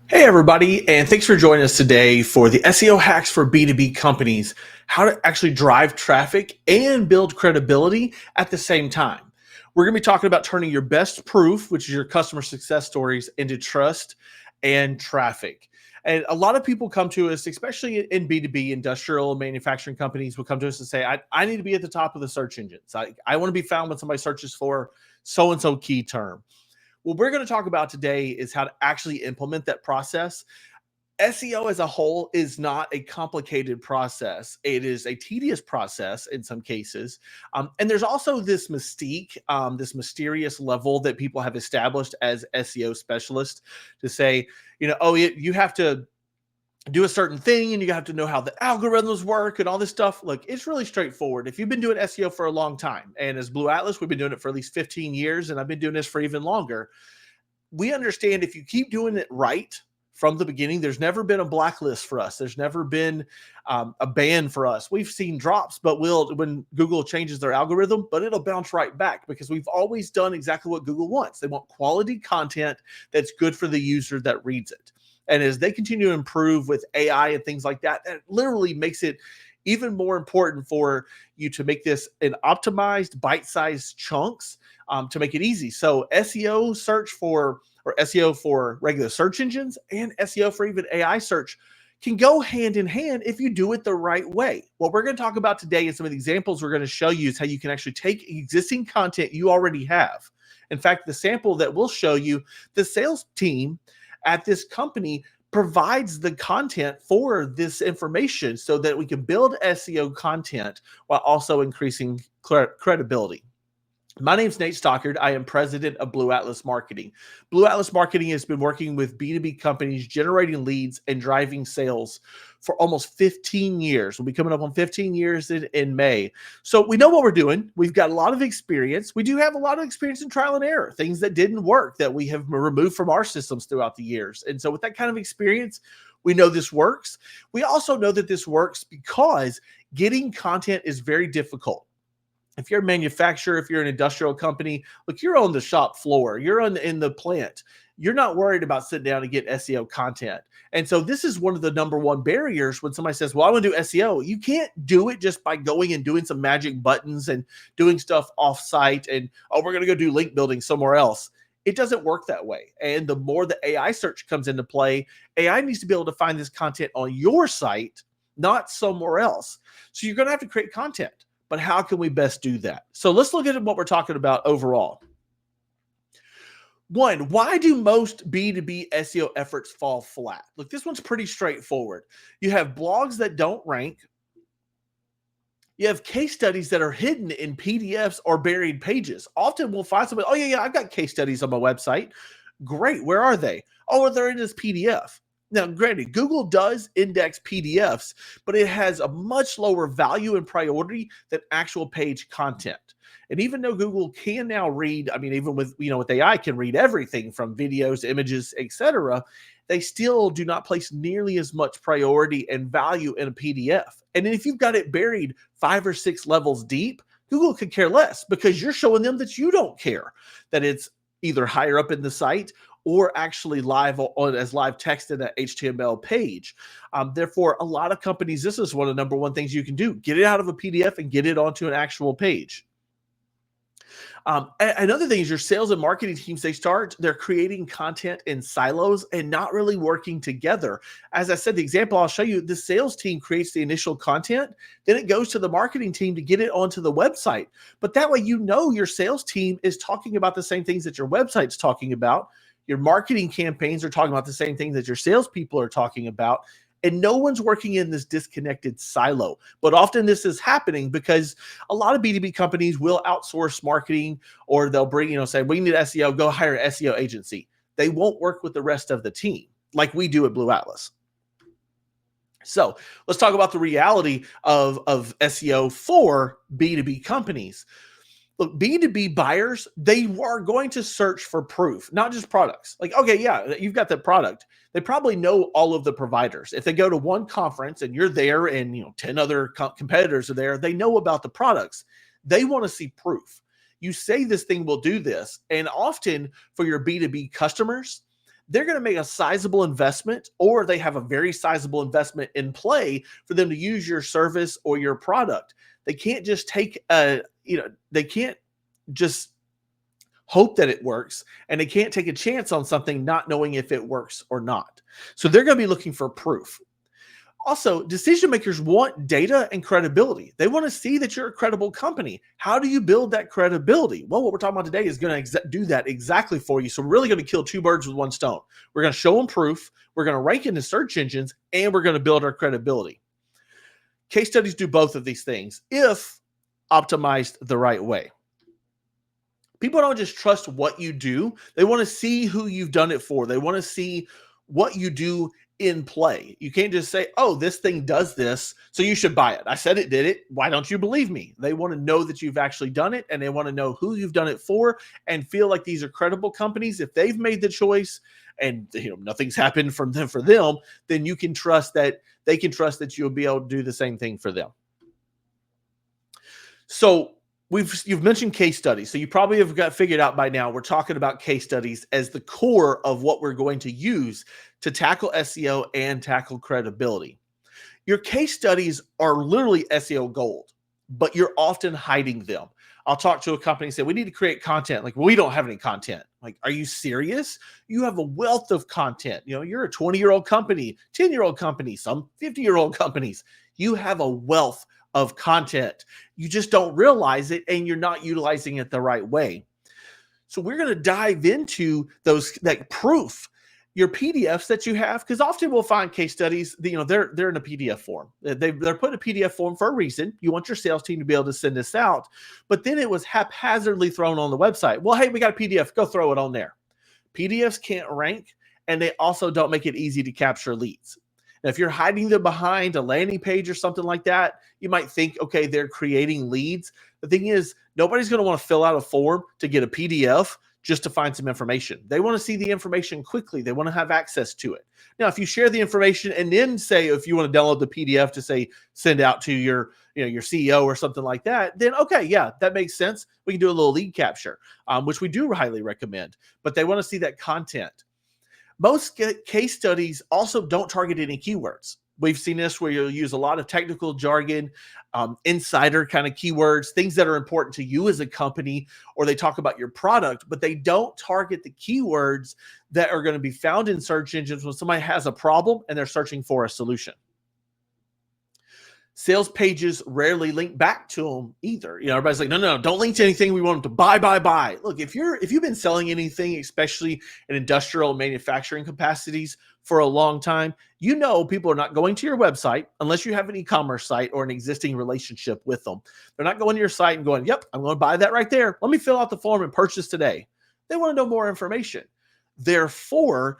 Hey, everybody, and thanks for joining us today for the SEO hacks for B2B companies, how to actually drive traffic and build credibility at the same time. We're going to be talking about turning your best proof, which is your customer success stories, into trust and traffic. And a lot of people come to us, especially in B2B, industrial manufacturing companies will come to us and say, I need to be at the top of the search engines. I want to be found when somebody searches for so-and-so key term. What we're going to talk about today is how to actually implement that process. SEO as a whole is not a complicated process. It is a tedious process in some cases. And there's also this mystique, this mysterious level that people have established as SEO specialists to say, oh, you have to do a certain thing and you have to know how the algorithms work and all this stuff. Look, it's really straightforward. If you've been doing SEO for a long time, and as Blue Atlas, we've been doing it for at least 15 years, and I've been doing this for even longer. We understand if you keep doing it right from the beginning, there's never been a blacklist for us. There's never been a ban for us. We've seen drops, but when Google changes their algorithm, but it'll bounce right back because we've always done exactly what Google wants. They want quality content that's good for the user that reads it. And as they continue to improve with AI and things like that, that literally makes it even more important for you to make this in optimized bite-sized chunks to make it easy. So SEO for regular search engines and SEO for even AI search can go hand in hand if you do it the right way. What we're going to talk about today and some of the examples we're going to show you is how you can actually take existing content you already have. In fact, the sample that we'll show you, the sales team at this company provides the content for this information so that we can build SEO content while also increasing credibility. My name's Nate Stockard. I am president of Blue Atlas Marketing. Blue Atlas Marketing has been working with B2B companies, generating leads and driving sales for almost 15 years. We'll be coming up on 15 years in May. So we know what we're doing. We've got a lot of experience. We do have a lot of experience in trial and error, things that didn't work that we have removed from our systems throughout the years. And so with that kind of experience, we know this works. We also know that this works because getting content is very difficult. If you're a manufacturer, if you're an industrial company, look, you're on the shop floor, you're in the plant. You're not worried about sitting down and get SEO content. And so this is one of the number one barriers when somebody says, well, I want to do SEO. You can't do it just by going and doing some magic buttons and doing stuff off-site and, oh, we're going to go do link building somewhere else. It doesn't work that way. And the more the AI search comes into play, AI needs to be able to find this content on your site, not somewhere else. So you're going to have to create content. But how can we best do that? So let's look at what we're talking about overall. One, why do most B2B SEO efforts fall flat? Look, this one's pretty straightforward. You have blogs that don't rank. You have case studies that are hidden in PDFs or buried pages. Often we'll find somebody, oh, yeah, I've got case studies on my website. Great. Where are they? Oh, they're in this PDF. Now, granted, Google does index PDFs, but it has a much lower value and priority than actual page content. And even though Google can now read, I mean, even with AI can read everything from videos, images, etc., they still do not place nearly as much priority and value in a PDF. And if you've got it buried 5 or 6 levels deep, Google could care less because you're showing them that you don't care, that it's either higher up in the site or actually live as live text in an HTML page. Therefore, a lot of companies, this is one of the number one things you can do. Get it out of a PDF and get it onto an actual page. Another thing is your sales and marketing teams, they're creating content in silos and not really working together. As I said, the example I'll show you, the sales team creates the initial content, then it goes to the marketing team to get it onto the website. But that way, your sales team is talking about the same things that your website's talking about. Your marketing campaigns are talking about the same things that your salespeople are talking about, and no one's working in this disconnected silo. But often this is happening because a lot of B2B companies will outsource marketing, or they'll bring, say, we need SEO, go hire an SEO agency. They won't work with the rest of the team like we do at Blue Atlas. So let's talk about the reality of SEO for B2B companies. Look, B2B buyers, they are going to search for proof, not just products. Like, okay, yeah, you've got the product. They probably know all of the providers. If they go to one conference and you're there and 10 other competitors are there, they know about the products. They want to see proof. You say this thing will do this. And often for your B2B customers, they're going to make a sizable investment, or they have a very sizable investment in play for them to use your service or your product. They can't just they can't just hope that it works, and they can't take a chance on something not knowing if it works or not. So they're going to be looking for proof. Also, decision makers want data and credibility. They want to see that you're a credible company. How do you build that credibility? Well, what we're talking about today is going to do that exactly for you. So we're really going to kill two birds with one stone. We're going to show them proof, we're going to rank in the search engines, and we're going to build our credibility. Case studies do both of these things if optimized the right way. People don't just trust what you do. They want to see who you've done it for. They want to see what you do in play. You can't just say, oh, this thing does this, so you should buy it. I said it did it. Why don't you believe me? They want to know that you've actually done it, and they want to know who you've done it for and feel like these are credible companies. If they've made the choice and nothing's happened from them for them, then you can trust that they can trust that you'll be able to do the same thing for them. So you've mentioned case studies. So you probably have got figured out by now, we're talking about case studies as the core of what we're going to use to tackle SEO and tackle credibility. Your case studies are literally SEO gold, but you're often hiding them. I'll talk to a company and say, we need to create content. Like, well, we don't have any content. Like, are you serious? You have a wealth of content. You're a 20-year-old company, 10-year-old company, some 50-year-old companies. You have a wealth of content. You just don't realize it, and you're not utilizing it the right way. So we're going to dive into those, like proof, your PDFs that you have, because often we'll find case studies, they're in a PDF form. They're put in a PDF form for a reason. You want your sales team to be able to send this out, but then it was haphazardly thrown on the website. Well, hey, we got a PDF, go throw it on there. PDFs can't rank, and they also don't make it easy to capture leads. Now, if you're hiding them behind a landing page or something like that, you might think, okay, they're creating leads. The thing is, nobody's going to want to fill out a form to get a PDF just to find some information. They want to see the information quickly. They want to have access to it. Now, if you share the information and then say, if you want to download the PDF to say, send out to your CEO or something like that, then okay, yeah, that makes sense. We can do a little lead capture, which we do highly recommend, but they want to see that content. Most case studies also don't target any keywords. We've seen this where you'll use a lot of technical jargon, insider kind of keywords, things that are important to you as a company, or they talk about your product, but they don't target the keywords that are going to be found in search engines when somebody has a problem and they're searching for a solution. Sales pages rarely link back to them either. Everybody's like, no, don't link to anything. We want them to buy. Look, if you've been selling anything, especially in industrial manufacturing capacities for a long time, people are not going to your website unless you have an e-commerce site or an existing relationship with them. They're not going to your site and going, yep, I'm going to buy that right there. Let me fill out the form and purchase today. They want to know more information. Therefore,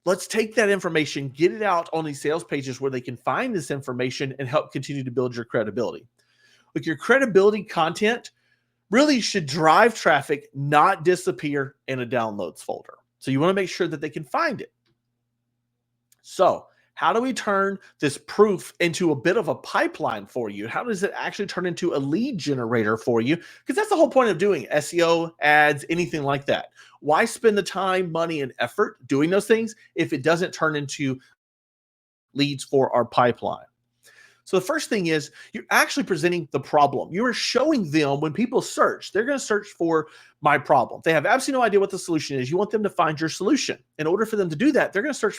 let's take that information, get it out on these sales pages where they can find this information and help continue to build your credibility. Look, your credibility content really should drive traffic, not disappear in a downloads folder. So you want to make sure that they can find it. So how do we turn this proof into a bit of a pipeline for you? How does it actually turn into a lead generator for you? Because that's the whole point of doing SEO, ads, anything like that. Why spend the time, money, and effort doing those things if it doesn't turn into leads for our pipeline? So the first thing is you're actually presenting the problem. You are showing them when people search, they're going to search for my problem. They have absolutely no idea what the solution is. You want them to find your solution. In order for them to do that, they're going to search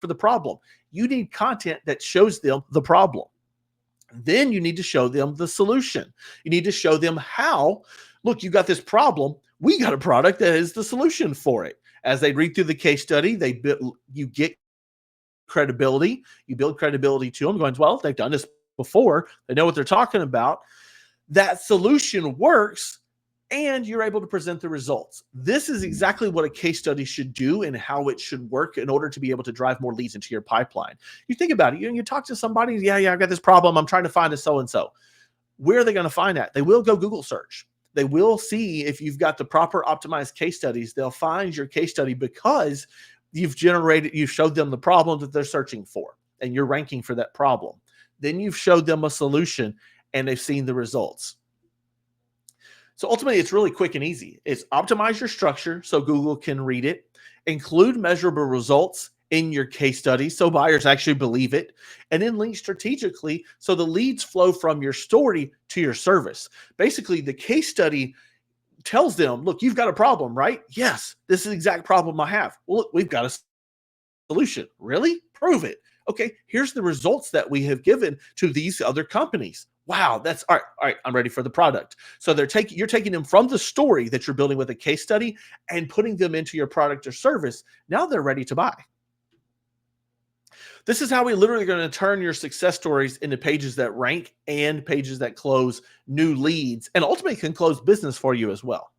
for the problem. You need content that shows them the problem. Then you need to show them the solution. You need to show them how, look, you got this problem. We got a product that is the solution for it. As they read through the case study, you get credibility. You build credibility to them going, well, they've done this before. They know what they're talking about. That solution works, and you're able to present the results. This is exactly what a case study should do and how it should work in order to be able to drive more leads into your pipeline. You think about it, you talk to somebody, yeah, I've got this problem. I'm trying to find a so-and-so. Where are they going to find that? They will go Google search. They will see if you've got the proper optimized case studies. They'll find your case study because you've showed them the problem that they're searching for, and you're ranking for that problem. Then you've showed them a solution, and they've seen the results. So ultimately, it's really quick and easy. It's optimize your structure so Google can read it. Include measurable results in your case study so buyers actually believe it, and then link strategically so the leads flow from your story to your service. Basically, the case study tells them, look, you've got a problem, right? Yes, this is the exact problem I have. Well, look, we've got a solution. Really? Prove it. Okay, here's the results that we have given to these other companies. Wow, that's all right. All right, I'm ready for the product. So you're taking them from the story that you're building with a case study and putting them into your product or service. Now they're ready to buy. This is how we literally going to turn your success stories into pages that rank and pages that close new leads and ultimately can close business for you as well.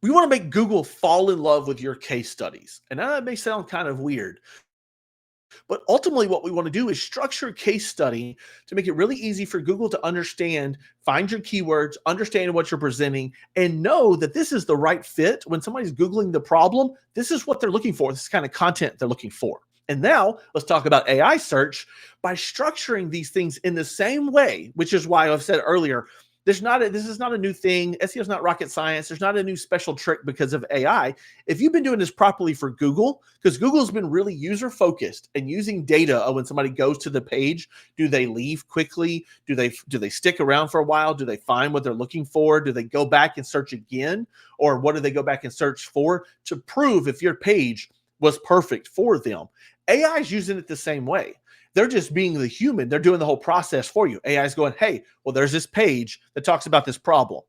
We want to make Google fall in love with your case studies. And that may sound kind of weird, but ultimately what we want to do is structure a case study to make it really easy for Google to understand, find your keywords, understand what you're presenting, and know that this is the right fit. When somebody's Googling the problem, this is what they're looking for. This is the kind of content they're looking for. And now let's talk about AI search. By structuring these things in the same way, which is why I've said earlier, this is not a new thing. SEO is not rocket science. There's not a new special trick because of AI. If you've been doing this properly for Google, because Google's been really user focused and using data of when somebody goes to the page, do they leave quickly? Do they stick around for a while? Do they find what they're looking for? Do they go back and search again? Or what do they go back and search for to prove if your page was perfect for them? AI is using it the same way. They're just being the human. They're doing the whole process for you. AI is going, hey, well, there's this page that talks about this problem.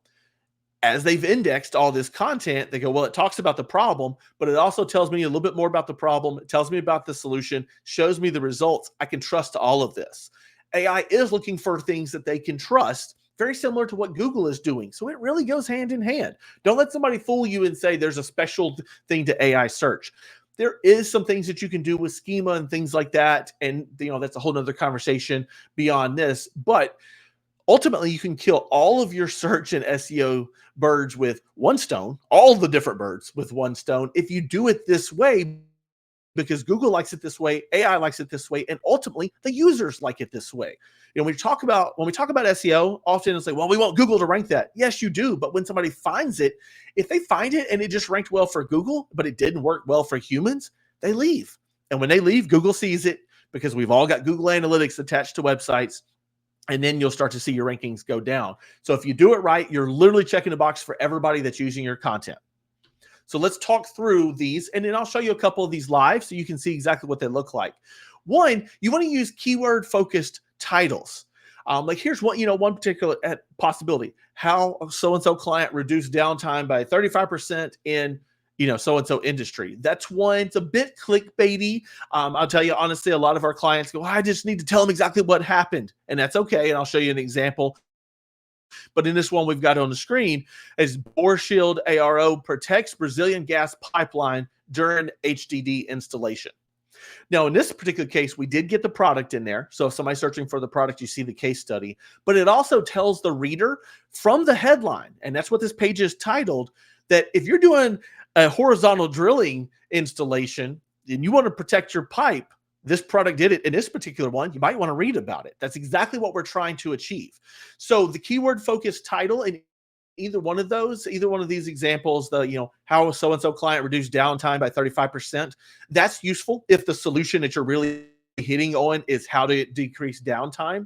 As they've indexed all this content, they go, well, it talks about the problem, but it also tells me a little bit more about the problem. It tells me about the solution, shows me the results. I can trust all of this. AI is looking for things that they can trust, very similar to what Google is doing. So it really goes hand in hand. Don't let somebody fool you and say there's a special thing to AI search. There is some things that you can do with schema and things like that. And, that's a whole nother conversation beyond this. But ultimately, you can kill all of your search and SEO birds with one stone, all the different birds with one stone, if you do it this way, because Google likes it this way, AI likes it this way, and ultimately the users like it this way. When we talk about SEO, often it's like, well, we want Google to rank that. Yes, you do. But when somebody finds it, if they find it and it just ranked well for Google, but it didn't work well for humans, they leave. And when they leave, Google sees it because we've all got Google Analytics attached to websites. And then you'll start to see your rankings go down. So if you do it right, you're literally checking the box for everybody that's using your content. So let's talk through these, and then I'll show you a couple of these live so you can see exactly what they look like. One, you want to use keyword-focused titles. Like here's one particular possibility: how so-and-so client reduced downtime by 35% in so-and-so industry. That's one. It's a bit clickbaity. I'll tell you honestly, a lot of our clients go, I just need to tell them exactly what happened, and that's okay. And I'll show you an example. But in this one we've got on the screen is Bore Shield ARO protects Brazilian gas pipeline during HDD installation. Now, in this particular case, we did get the product in there. So if somebody's searching for the product, you see the case study. But it also tells the reader from the headline, and that's what this page is titled, that if you're doing a horizontal drilling installation and you want to protect your pipe, this product did it in this particular one. You might want to read about it. That's exactly what we're trying to achieve. So the keyword focused title in either one of these examples, how a so-and-so client reduced downtime by 35%, that's useful if the solution that you're really hitting on is how to decrease downtime.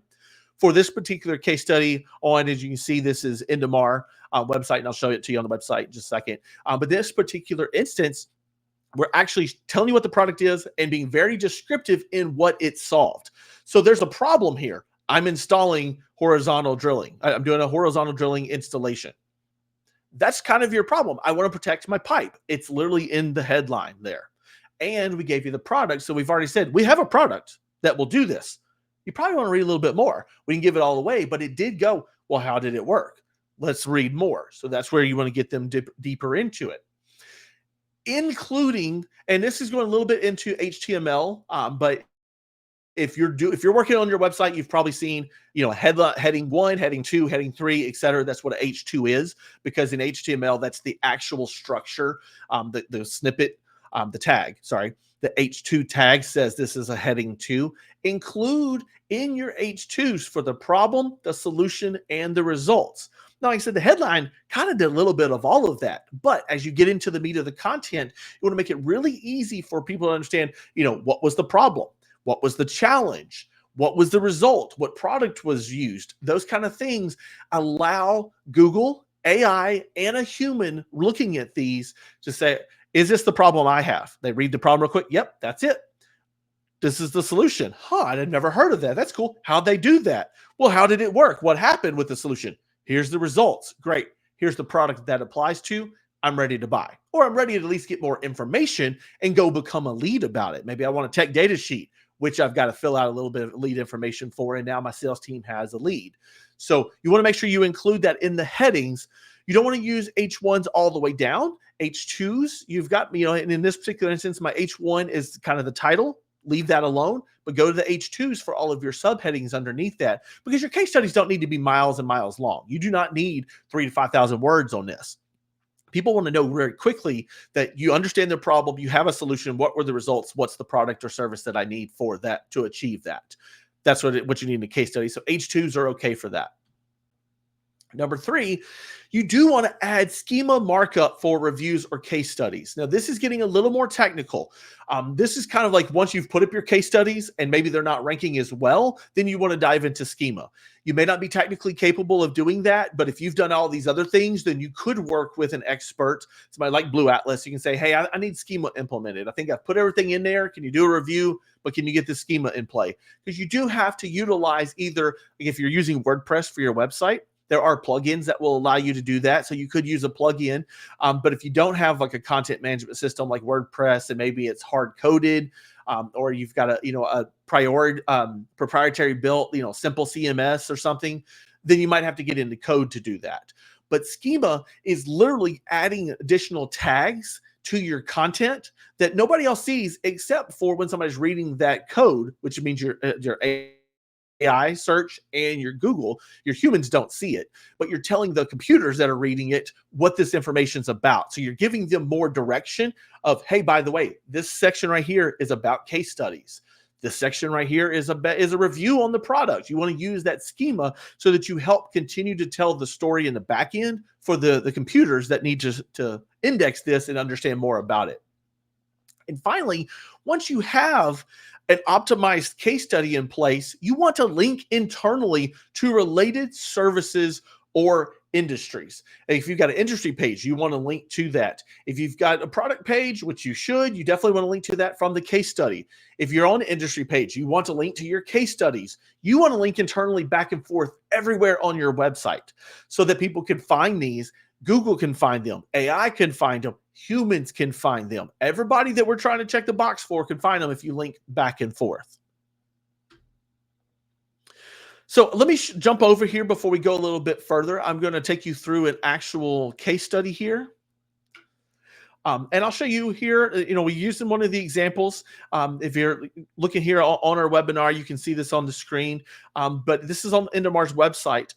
For this particular case study as you can see, this is Indamar website, and I'll show it to you on the website in just a second. But this particular instance, we're actually telling you what the product is and being very descriptive in what it solved. So there's a problem here. I'm installing horizontal drilling. I'm doing a horizontal drilling installation. That's kind of your problem. I want to protect my pipe. It's literally in the headline there. And we gave you the product. So we've already said we have a product that will do this. You probably want to read a little bit more. We can give it all away, but it did go, well, how did it work? Let's read more. So that's where you want to get them deeper into it. Including, and this is going a little bit into HTML, but if you're working on your website, you've probably seen, heading 1, heading 2, heading 3, etc. That's what a H2 is, because in HTML, that's the actual structure, the snippet, the tag, sorry. The H2 tag says this is a heading 2. Include in your H2s for the problem, the solution, and the results. Now, like I said, the headline kind of did a little bit of all of that. But as you get into the meat of the content, you want to make it really easy for people to understand, what was the problem? What was the challenge? What was the result? What product was used? Those kind of things allow Google, AI, and a human looking at these to say, is this the problem I have? They read the problem real quick. Yep, that's it. This is the solution. I had never heard of that. That's cool. How'd they do that? Well, how did it work? What happened with the solution? Here's the results. Great. Here's the product that applies to. I'm ready to buy. Or I'm ready to at least get more information and go become a lead about it. Maybe I want a tech data sheet, which I've got to fill out a little bit of lead information for. And now my sales team has a lead. So you want to make sure you include that in the headings. You don't want to use H1s all the way down. H2s, you've got, and in this particular instance, my H1 is kind of the title. Leave that alone, but go to the H2s for all of your subheadings underneath that, because your case studies don't need to be miles and miles long. You do not need 3,000 to 5,000 words on this. People want to know very quickly that you understand their problem, you have a solution, what were the results, what's the product or service that I need for that to achieve that. That's what you need in a case study. So H2s are okay for that. Number 3, you do want to add schema markup for reviews or case studies. Now, this is getting a little more technical. This is kind of like once you've put up your case studies and maybe they're not ranking as well, then you want to dive into schema. You may not be technically capable of doing that, but if you've done all these other things, then you could work with an expert, somebody like Blue Atlas. You can say, hey, I need schema implemented. I think I've put everything in there. Can you do a review? But can you get the schema in play? Because you do have to utilize either, if you're using WordPress for your website, there are plugins that will allow you to do that. So you could use a plugin. But if you don't have like a content management system like WordPress, and maybe it's hard coded, or you've got a proprietary built, simple CMS or something, then you might have to get into code to do that. But schema is literally adding additional tags to your content that nobody else sees except for when somebody's reading that code, which means your AI search and your Google. Your humans don't see it, but you're telling the computers that are reading it what this information's about. So you're giving them more direction of, hey, by the way, this section right here is about case studies. This section right here is a review on the product. You want to use that schema so that you help continue to tell the story in the back end for the computers that need to index this and understand more about it. And finally, once you have an optimized case study in place, you want to link internally to related services or industries. If you've got an industry page, you want to link to that. If you've got a product page, which you should, you definitely want to link to that from the case study. If you're on an industry page, you want to link to your case studies. You want to link internally back and forth everywhere on your website so that people can find these. Google can find them. AI can find them. Humans can find them. Everybody that we're trying to check the box for can find them if you link back and forth. So let me jump over here before we go a little bit further. I'm going to take you through an actual case study here. And I'll show you here, we used in one of the examples. If you're looking here on our webinar, you can see this on the screen. But this is on Indomar's website.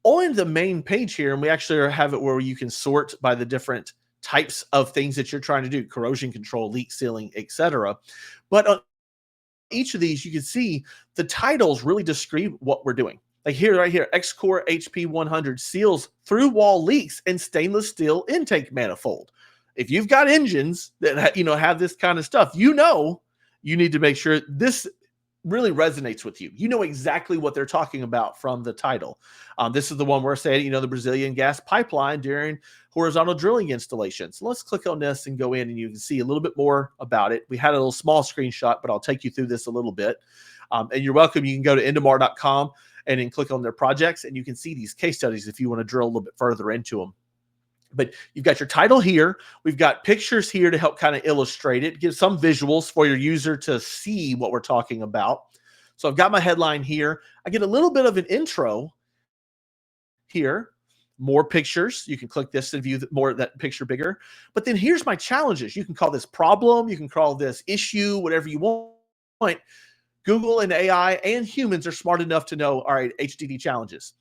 On the main page here, and we actually have it where you can sort by the different types of things that you're trying to do: corrosion control, leak sealing, etc. But on each of these, you can see the titles really describe what we're doing. Like here, right here, X-Core HP100 seals through wall leaks and stainless steel intake manifold. If you've got engines that have this kind of stuff, you need to make sure this really resonates with you. You know exactly what they're talking about from the title. This is the one where saying, the Brazilian gas pipeline during horizontal drilling installations. So let's click on this and go in, and you can see a little bit more about it. We had a little small screenshot, but I'll take you through this a little bit. And you're welcome. You can go to indomar.com and then click on their projects, and you can see these case studies if you want to drill a little bit further into them. But you've got your title here. We've got pictures here to help kind of illustrate it, give some visuals for your user to see what we're talking about. So I've got my headline here. I get a little bit of an intro here, more pictures. You can click this and view that picture bigger. But then here's my challenges. You can call this problem. You can call this issue, whatever you want. Google and AI and humans are smart enough to know, all right, HDD challenges.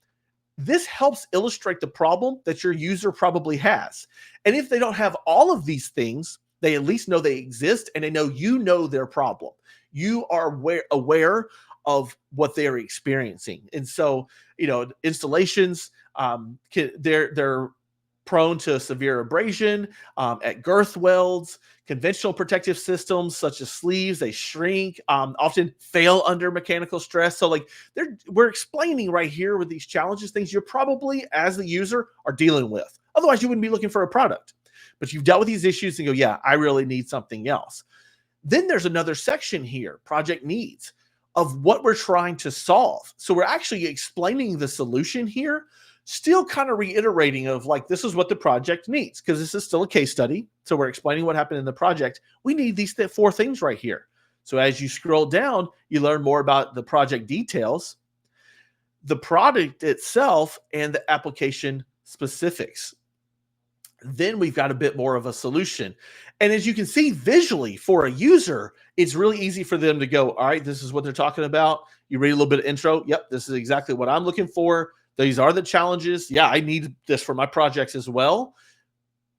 This helps illustrate the problem that your user probably has. And if they don't have all of these things, they at least know they exist, and they know their problem. You are aware of what they're experiencing. And so, installations, they're prone to severe abrasion at girth welds. Conventional protective systems such as sleeves, they shrink, often fail under mechanical stress. So like we're explaining right here with these challenges, things you're probably as the user are dealing with. Otherwise you wouldn't be looking for a product, but you've dealt with these issues and go, yeah, I really need something else. Then there's another section here, project needs, of what we're trying to solve. So we're actually explaining the solution here, still kind of reiterating of like, this is what the project needs, because this is still a case study. So we're explaining what happened in the project. We need these four things right here. So as you scroll down, you learn more about the project details, the product itself, and the application specifics. Then we've got a bit more of a solution. And as you can see visually for a user, it's really easy for them to go, all right, this is what they're talking about. You read a little bit of intro. Yep, this is exactly what I'm looking for. These are the challenges. Yeah, I need this for my projects as well.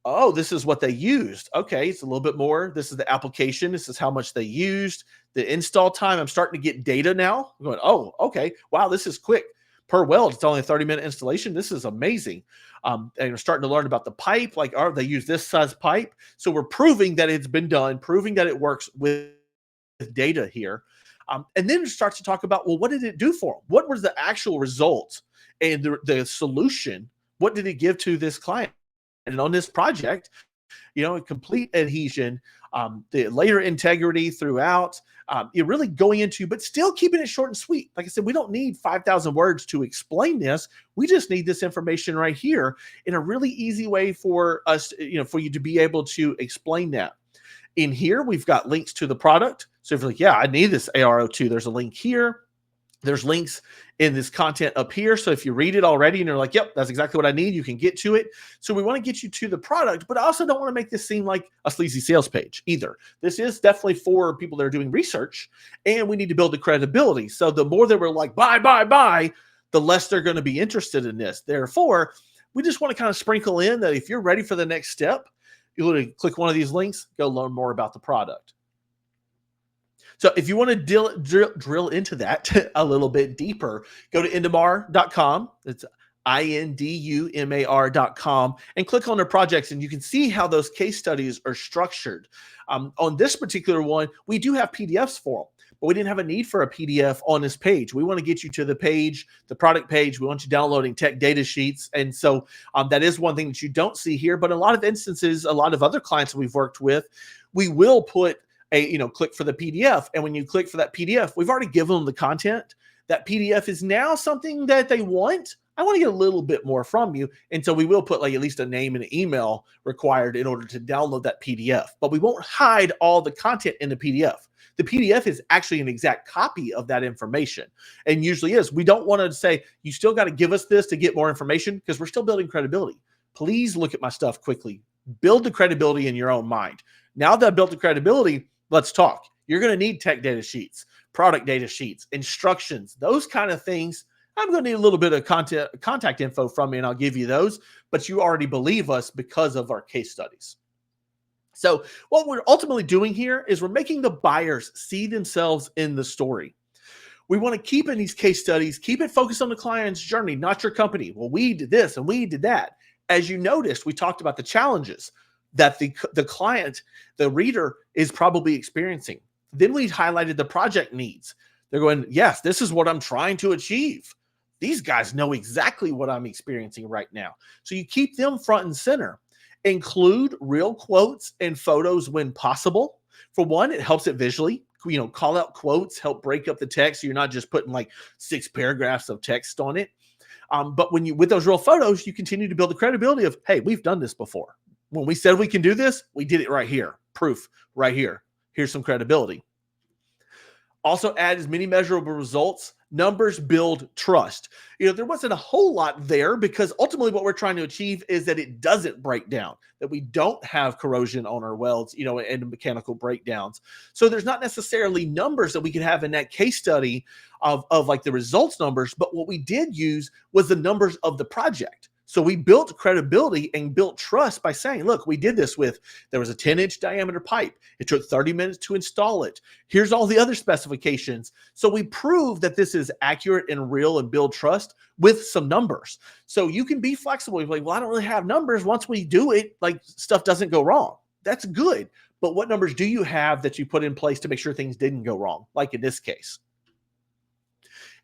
Oh, this is what they used. Okay, it's a little bit more. This is the application. This is how much they used. The install time. I'm starting to get data now. I'm going, oh, okay. Wow, this is quick. Per weld, it's only a 30-minute installation. This is amazing. And you're starting to learn about the pipe. Like, oh, they use this size pipe. So we're proving that it's been done, proving that it works with data here. And then it starts to talk about, well, what did it do for them? What was the actual results and the solution? What did it give to this client? And on this project, complete adhesion, the layer integrity throughout, you're really going into, but still keeping it short and sweet. Like I said, we don't need 5,000 words to explain this. We just need this information right here in a really easy way for us, for you to be able to explain that. In here, we've got links to the product. So if you're like, yeah, I need this ARO2, there's a link here. There's links in this content up here. So if you read it already and you're like, yep, that's exactly what I need, you can get to it. So we want to get you to the product, but I also don't want to make this seem like a sleazy sales page either. This is definitely for people that are doing research, and we need to build the credibility. So the more that we're like, buy, the less they're going to be interested in this. Therefore, we just want to kind of sprinkle in that if you're ready for the next step, you literally click one of these links, go learn more about the product. So if you want to drill into that a little bit deeper, go to indumar.com. It's INDUMAR.com and click on their projects, and you can see how those case studies are structured. On this particular one, we do have PDFs for them, but we didn't have a need for a PDF on this page. We want to get you to the page, the product page. We want you downloading tech data sheets. And so that is one thing that you don't see here. But in a lot of instances, a lot of other clients we've worked with, we will put click for the PDF. And when you click for that PDF, we've already given them the content. That PDF is now something that they want. I want to get a little bit more from you. And so we will put like at least a name and an email required in order to download that PDF, but we won't hide all the content in the PDF. The PDF is actually an exact copy of that information, and usually is. We don't want to say, you still got to give us this to get more information, because we're still building credibility. Please look at my stuff quickly. Build the credibility in your own mind. Now that I've built the credibility, let's talk. You're going to need tech data sheets, product data sheets, instructions, those kind of things. I'm going to need a little bit of contact info from you, and I'll give you those, but you already believe us because of our case studies. So what we're ultimately doing here is we're making the buyers see themselves in the story. We want to keep in these case studies, keep it focused on the client's journey, not your company. Well, we did this and we did that. As you noticed, we talked about the challenges that the client, the reader, is probably experiencing. Then we highlighted the project needs. They're going, yes, this is what I'm trying to achieve. These guys know exactly what I'm experiencing right now. So you keep them front and center. Include real quotes and photos when possible. For one, it helps it visually. Call out quotes, help break up the text, so you're not just putting like 6 paragraphs of text on it. But with those real photos, you continue to build the credibility of, hey, we've done this before. When we said we can do this, we did it right here. Proof right here. Here's some credibility. Also add as many measurable results. Numbers build trust. There wasn't a whole lot there, because ultimately what we're trying to achieve is that it doesn't break down, that we don't have corrosion on our welds, and mechanical breakdowns. So there's not necessarily numbers that we could have in that case study of like the results numbers, but what we did use was the numbers of the project. So we built credibility and built trust by saying, look, we did this with, there was a 10-inch diameter pipe. It took 30 minutes to install it. Here's all the other specifications. So we prove that this is accurate and real and build trust with some numbers. So you can be flexible. You're like, well, I don't really have numbers. Once we do it, like stuff doesn't go wrong. That's good. But what numbers do you have that you put in place to make sure things didn't go wrong? Like in this case.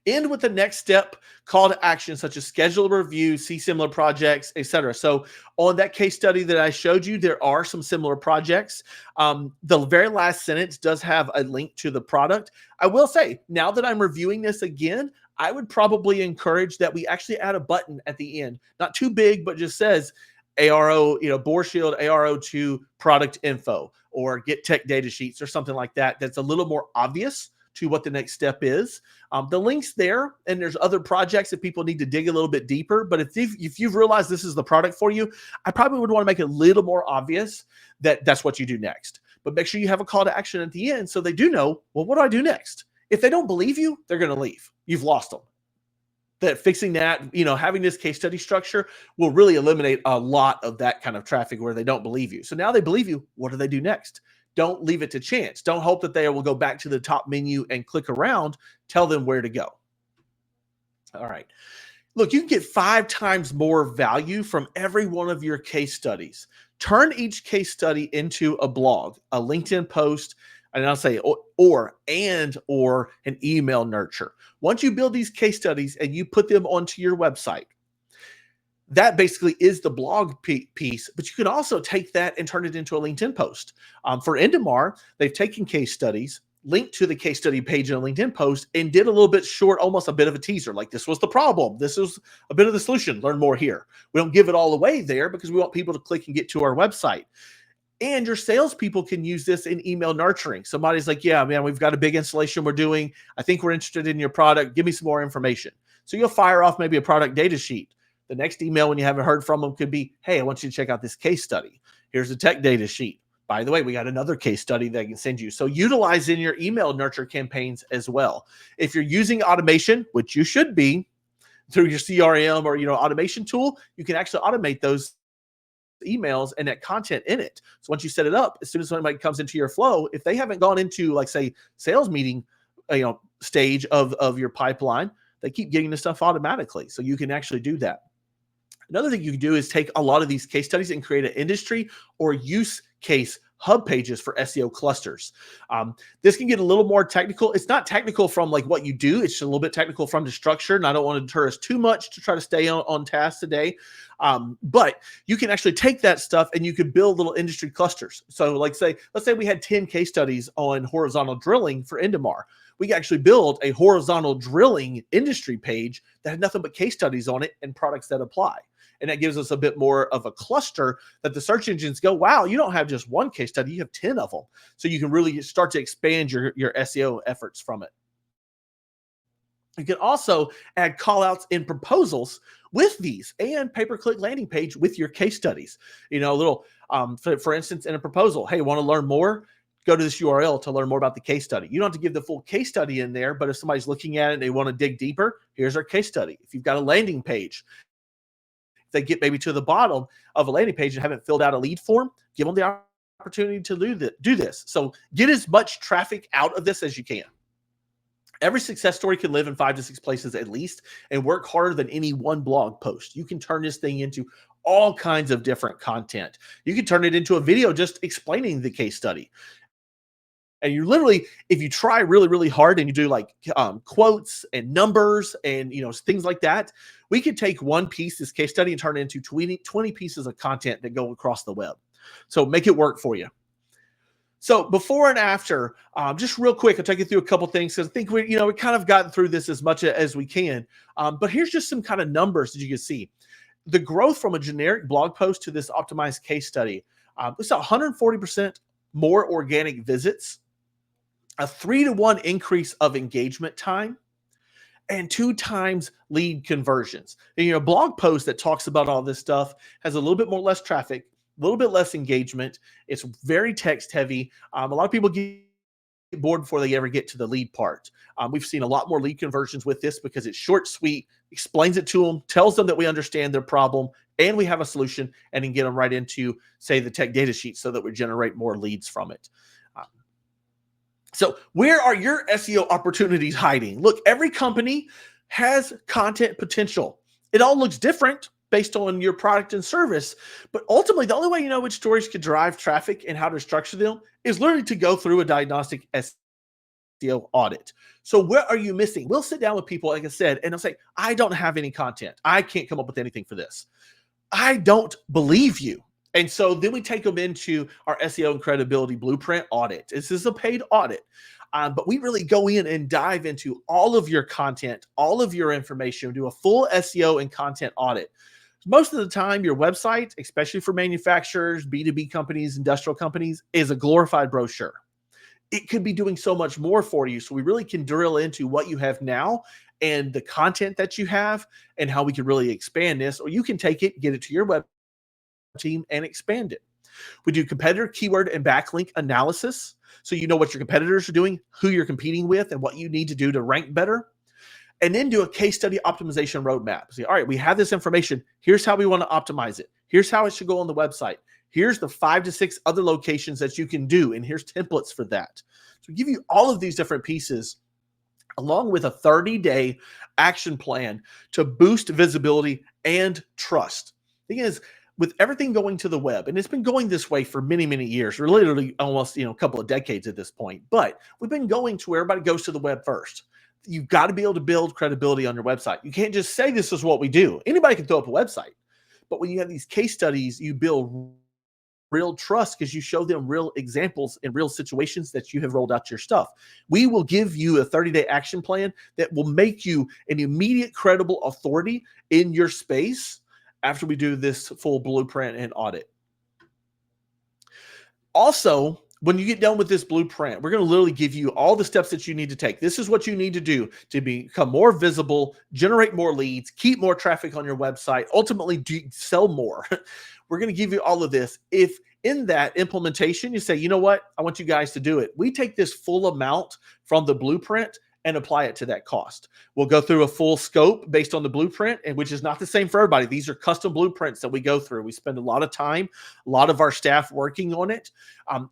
End with the next step call to action, such as schedule a review, see similar projects, etc. So on that case study that I showed you, there are some similar projects. The very last sentence does have a link to the product. I will say, now that I'm reviewing this again, I would probably encourage that we actually add a button at the end, not too big, but just says ARO, Bore Shield ARO2 product info, or get tech data sheets or something like that. That's a little more obvious to what the next step is. The link's there, and there's other projects that people need to dig a little bit deeper. But if you've realized this is the product for you, I probably would want to make it a little more obvious that that's what you do next. But make sure you have a call to action at the end so they do know, well, what do I do next? If they don't believe you, they're going to leave. You've lost them. That fixing that, having this case study structure will really eliminate a lot of that kind of traffic where they don't believe you. So now they believe you. What do they do next? Don't leave it to chance. Don't hope that they will go back to the top menu and click around. Tell them where to go. All right. Look, you can get 5 times more value from every one of your case studies. Turn each case study into a blog, a LinkedIn post, and I'll say or an email nurture. Once you build these case studies and you put them onto your website, that basically is the blog piece, but you can also take that and turn it into a LinkedIn post. For Endemar, they've taken case studies, linked to the case study page in a LinkedIn post, and did a little bit short, almost a bit of a teaser. Like, this was the problem. This is a bit of the solution. Learn more here. We don't give it all away there because we want people to click and get to our website. And your salespeople can use this in email nurturing. Somebody's like, yeah, man, we've got a big installation we're doing. I think we're interested in your product. Give me some more information. So you'll fire off maybe a product data sheet. The next email when you haven't heard from them could be, hey, I want you to check out this case study. Here's a tech data sheet. By the way, we got another case study that I can send you. So utilize in your email nurture campaigns as well. If you're using automation, which you should be through your CRM or automation tool, you can actually automate those emails and that content in it. So once you set it up, as soon as somebody comes into your flow, if they haven't gone into, like, say, sales meeting stage of your pipeline, they keep getting the stuff automatically. So you can actually do that. Another thing you can do is take a lot of these case studies and create an industry or use case hub pages for SEO clusters. This can get a little more technical. It's not technical from like what you do. It's just a little bit technical from the structure, and I don't want to deter us too much to try to stay on task today. But you can actually take that stuff and you could build little industry clusters. So let's say we had 10 case studies on horizontal drilling for Endemar. We can actually build a horizontal drilling industry page that had nothing but case studies on it and products that apply. And that gives us a bit more of a cluster that the search engines go, wow, you don't have just one case study, you have 10 of them. So you can really start to expand your SEO efforts from it. You can also add callouts in proposals with these and pay-per-click landing page with your case studies. For instance, in a proposal, hey, want to learn more? Go to this URL to learn more about the case study. You don't have to give the full case study in there, but if somebody's looking at it and they want to dig deeper, here's our case study. If you've got a landing page, they get maybe to the bottom of a landing page and haven't filled out a lead form, give them the opportunity to do this. So get as much traffic out of this as you can. Every success story can live in 5 to 6 places at least and work harder than any one blog post. You can turn this thing into all kinds of different content. You can turn it into a video just explaining the case study. And you literally, if you try really, really hard and you do like quotes and numbers and things like that, we could take one piece, this case study, and turn it into 20 pieces of content that go across the web. So make it work for you. So before and after, just real quick, I'll take you through a couple things because I think we kind of gotten through this as much as we can. But here's just some kind of numbers that you can see. The growth from a generic blog post to this optimized case study, it's 140% more organic visits, a 3-to-1 increase of engagement time, and 2 times lead conversions. And, a blog post that talks about all this stuff has a little bit more less traffic, a little bit less engagement. It's very text heavy. A lot of people get bored before they ever get to the lead part. We've seen a lot more lead conversions with this because it's short, sweet, explains it to them, tells them that we understand their problem, and we have a solution, and then get them right into, say, the tech data sheet so that we generate more leads from it. So where are your SEO opportunities hiding? Look, every company has content potential. It all looks different based on your product and service. But ultimately, the only way you know which stories can drive traffic and how to structure them is literally to go through a diagnostic SEO audit. So what are you missing? We'll sit down with people, like I said, and they'll say, I don't have any content. I can't come up with anything for this. I don't believe you. And so then we take them into our SEO and credibility blueprint audit. This is a paid audit. But we really go in and dive into all of your content, all of your information, do a full SEO and content audit. Most of the time, your website, especially for manufacturers, B2B companies, industrial companies, is a glorified brochure. It could be doing so much more for you. So we really can drill into what you have now and the content that you have and how we can really expand this. Or you can take it, get it to your web team and expand it. We do competitor keyword and backlink analysis. So you know what your competitors are doing, who you're competing with, and what you need to do to rank better. And then do a case study optimization roadmap. Say, all right, we have this information. Here's how we want to optimize it. Here's how it should go on the website. Here's the 5 to 6 other locations that you can do. And here's templates for that. So we give you all of these different pieces along with a 30-day action plan to boost visibility and trust. The thing is, with everything going to the web, and it's been going this way for many, many years, or literally almost a couple of decades at this point, but we've been going to where everybody goes to the web first. You've got to be able to build credibility on your website. You can't just say this is what we do. Anybody can throw up a website. But when you have these case studies, you build real trust because you show them real examples in real situations that you have rolled out your stuff. We will give you a 30-day action plan that will make you an immediate credible authority in your space after we do this full blueprint and audit. Also, when you get done with this blueprint, we're going to literally give you all the steps that you need to take. This is what you need to do to become more visible, generate more leads, keep more traffic on your website, ultimately sell more. We're going to give you all of this. If in that implementation, you say, you know what, I want you guys to do it. We take this full amount from the blueprint and apply it to that cost. We'll go through a full scope based on the blueprint, and which is not the same for everybody. These are custom blueprints that we go through. We spend a lot of time, a lot of our staff working on it.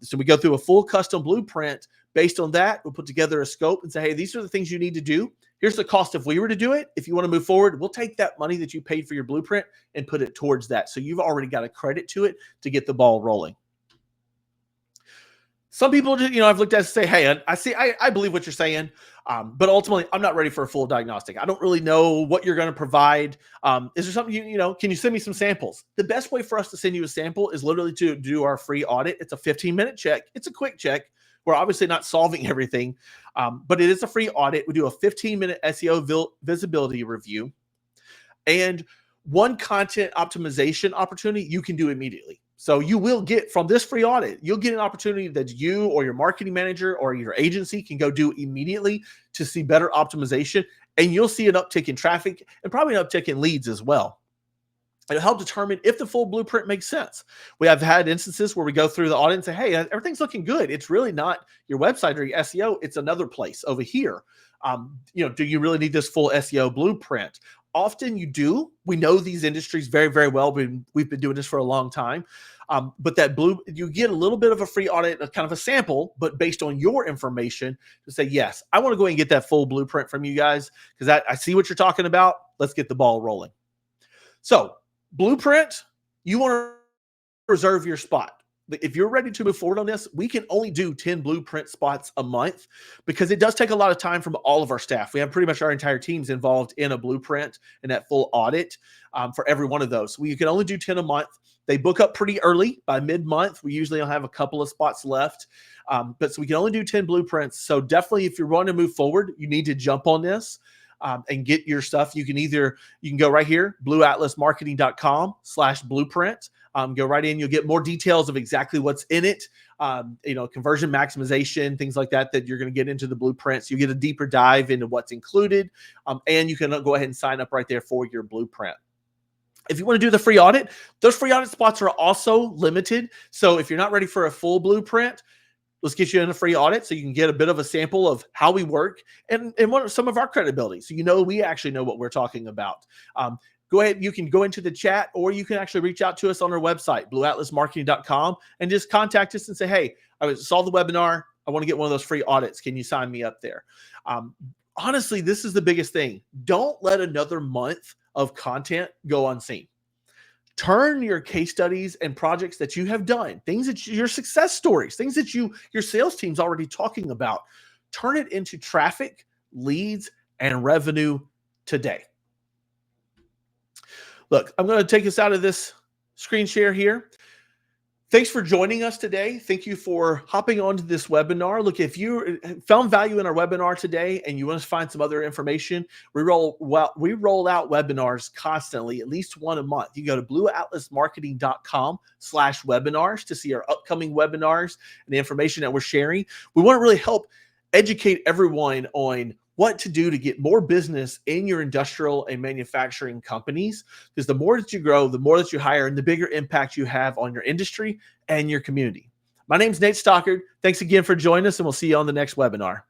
So we go through a full custom blueprint. Based on that, we'll put together a scope and say, hey, these are the things you need to do. Here's the cost if we were to do it. If you want to move forward, we'll take that money that you paid for your blueprint and put it towards that. So you've already got a credit to it to get the ball rolling. Some people, I've looked at it and say, hey, I believe what you're saying, but ultimately, I'm not ready for a full diagnostic. I don't really know what you're going to provide. Is there something, can you send me some samples? The best way for us to send you a sample is literally to do our free audit. It's a 15-minute check. It's a quick check. We're obviously not solving everything, but it is a free audit. We do a 15-minute SEO visibility review and one content optimization opportunity you can do immediately. So you will get from this free audit, you'll get an opportunity that you or your marketing manager or your agency can go do immediately to see better optimization. And you'll see an uptick in traffic and probably an uptick in leads as well. It'll help determine if the full blueprint makes sense. We have had instances where we go through the audit and say, hey, everything's looking good. It's really not your website or your SEO. It's another place over here. Do you really need this full SEO blueprint? Often you do. We know these industries very, very well. We've been doing this for a long time. But you get a little bit of a free audit, kind of a sample, but based on your information to say, yes, I want to go ahead and get that full blueprint from you guys because I see what you're talking about. Let's get the ball rolling. So blueprint, you want to reserve your spot. If you're ready to move forward on this, we can only do 10 blueprint spots a month because it does take a lot of time from all of our staff. We have pretty much our entire teams involved in a blueprint and that full audit for every one of those. We can only do 10 a month. They book up pretty early. By mid-month, we usually have a couple of spots left. But so we can only do 10 blueprints. So definitely if you're wanting to move forward, you need to jump on this. And get your stuff. You can go right here, blueatlasmarketing.com/blueprint. Go right in. You'll get more details of exactly what's in it. Conversion maximization, things like that you're going to get into the blueprints. You get a deeper dive into what's included. And you can go ahead and sign up right there for your blueprint. If you want to do the free audit, those free audit spots are also limited. So if you're not ready for a full blueprint, Let's get you in a free audit so you can get a bit of a sample of how we work and what are some of our credibility. So we actually know what we're talking about. Go ahead. You can go into the chat, or you can actually reach out to us on our website, blueatlasmarketing.com, and just contact us and say, hey, I saw the webinar. I want to get one of those free audits. Can you sign me up there? Honestly, this is the biggest thing. Don't let another month of content go unseen. Turn your case studies and projects that you have done, things that your success stories, things that your sales team's already talking about, turn it into traffic, leads, and revenue today. Look, I'm going to take us out of this screen share here. Thanks for joining us today. Thank you for hopping onto this webinar. Look, if you found value in our webinar today and you want to find some other information, we roll out webinars constantly, at least one a month. You go to blueatlasmarketing.com/webinars to see our upcoming webinars and the information that we're sharing. We want to really help educate everyone on what to do to get more business in your industrial and manufacturing companies, because the more that you grow, the more that you hire, and the bigger impact you have on your industry and your community. My name's Nate Stockard. Thanks again for joining us, and we'll see you on the next webinar.